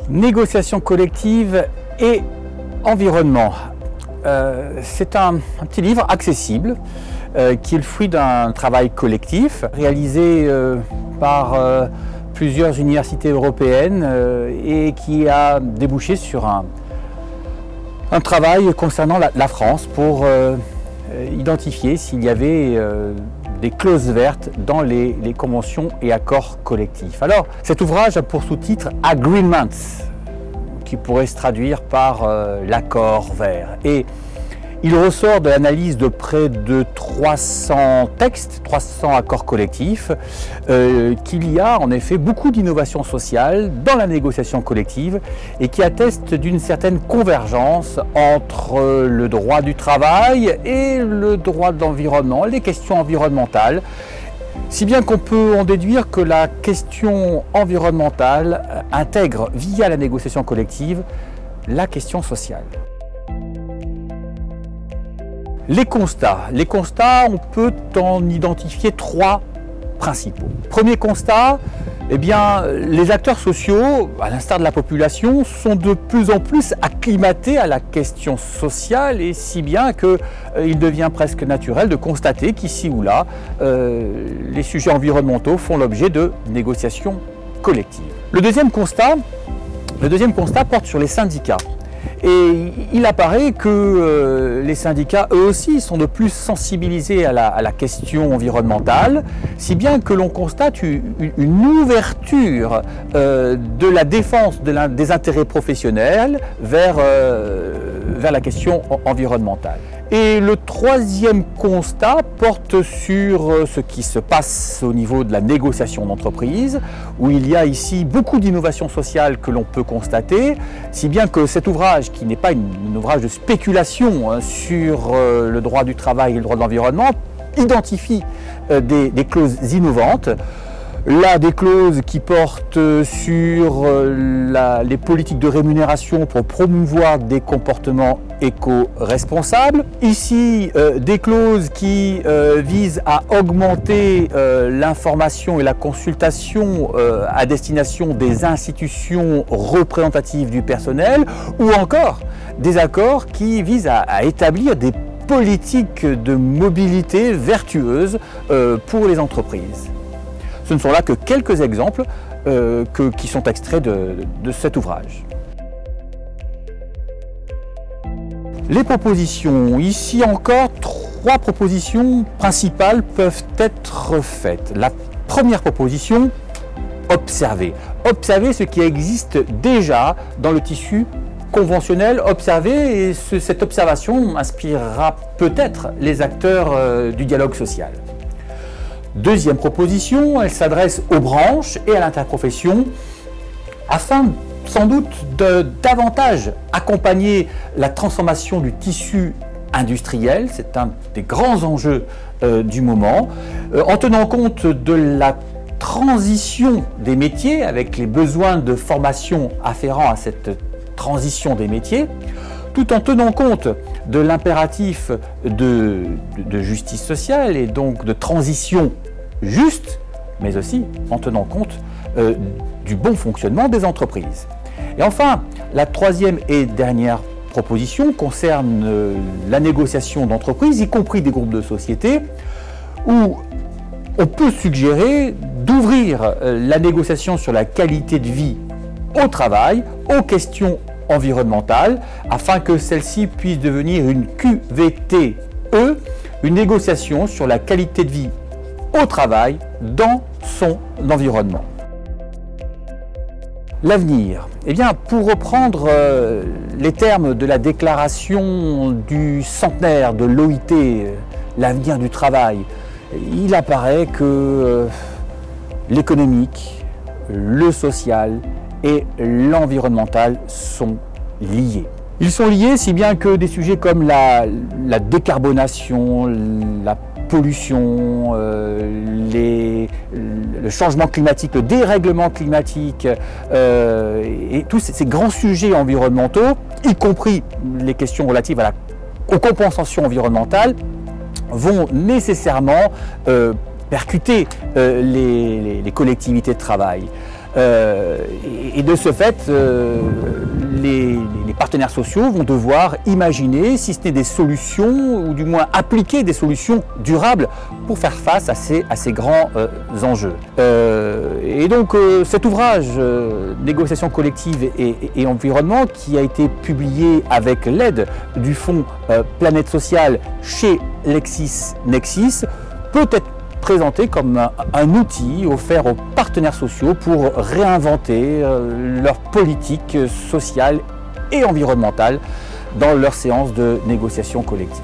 Négociation collective et environnement. C'est un petit livre accessible qui est le fruit d'un travail collectif réalisé par plusieurs universités européennes et qui a débouché sur un travail concernant la France pour identifier s'il y avait des clauses vertes dans les conventions et accords collectifs. Alors, cet ouvrage a pour sous-titre « Agreements », qui pourrait se traduire par l'accord vert. Et il ressort de l'analyse de près de 300 textes, 300 accords collectifs, qu'il y a en effet beaucoup d'innovations sociales dans la négociation collective et qui attestent d'une certaine convergence entre le droit du travail et le droit de l'environnement, les questions environnementales, si bien qu'on peut en déduire que la question environnementale intègre via la négociation collective la question sociale. Les constats, on peut en identifier trois principaux. Premier constat, eh bien, les acteurs sociaux, à l'instar de la population, sont de plus en plus acclimatés à la question sociale et si bien qu'il devient presque naturel de constater qu'ici ou là, les sujets environnementaux font l'objet de négociations collectives. Le deuxième constat porte sur les syndicats. Et il apparaît que les syndicats, eux aussi, sont de plus sensibilisés à la question environnementale, si bien que l'on constate une ouverture de la défense des intérêts professionnels vers la question environnementale. Et le troisième constat porte sur ce qui se passe au niveau de la négociation d'entreprise, où il y a ici beaucoup d'innovations sociales que l'on peut constater, si bien que cet ouvrage, qui n'est pas un ouvrage de spéculation sur le droit du travail et le droit de l'environnement, identifie des clauses innovantes. Là, des clauses qui portent sur les politiques de rémunération pour promouvoir des comportements éco-responsables. Ici, des clauses qui visent à augmenter l'information et la consultation à destination des institutions représentatives du personnel, ou encore des accords qui visent à établir des politiques de mobilité vertueuses pour les entreprises. Ce ne sont là que quelques exemples qui sont extraits de cet ouvrage. Les propositions. Ici encore, trois propositions principales peuvent être faites. La première proposition, observer. Observer ce qui existe déjà dans le tissu conventionnel, observer, et cette observation inspirera peut-être les acteurs du dialogue social. Deuxième proposition, elle s'adresse aux branches et à l'interprofession afin sans doute de davantage accompagner la transformation du tissu industriel, c'est un des grands enjeux du moment, en tenant compte de la transition des métiers avec les besoins de formation afférents à cette transition des métiers, tout en tenant compte de l'impératif de justice sociale et donc de transition juste, mais aussi en tenant compte du bon fonctionnement des entreprises. Et enfin, la troisième et dernière proposition concerne la négociation d'entreprises, y compris des groupes de sociétés, où on peut suggérer d'ouvrir la négociation sur la qualité de vie au travail, aux questions environnementales, afin que celle-ci puisse devenir une QVTE, une négociation sur la qualité de vie au travail dans son environnement. L'avenir. Eh bien, pour reprendre les termes de la déclaration du centenaire de l'OIT, l'avenir du travail, il apparaît que l'économique, le social et l'environnemental sont liés. Ils sont liés si bien que des sujets comme la décarbonation, la pollution, le changement climatique, le dérèglement climatique et tous ces grands sujets environnementaux, y compris les questions relatives aux compensations environnementales, vont nécessairement percuter les collectivités de travail. Et de ce fait, les partenaires sociaux vont devoir imaginer, si ce n'est des solutions, ou du moins appliquer des solutions durables pour faire face à ces grands enjeux. Et donc cet ouvrage, Négociation collective et environnement, qui a été publié avec l'aide du fonds Planète Sociale chez LexisNexis, peut être présenté comme un outil offert aux partenaires sociaux pour réinventer leur politique sociale et environnementale dans leurs séances de négociation collective.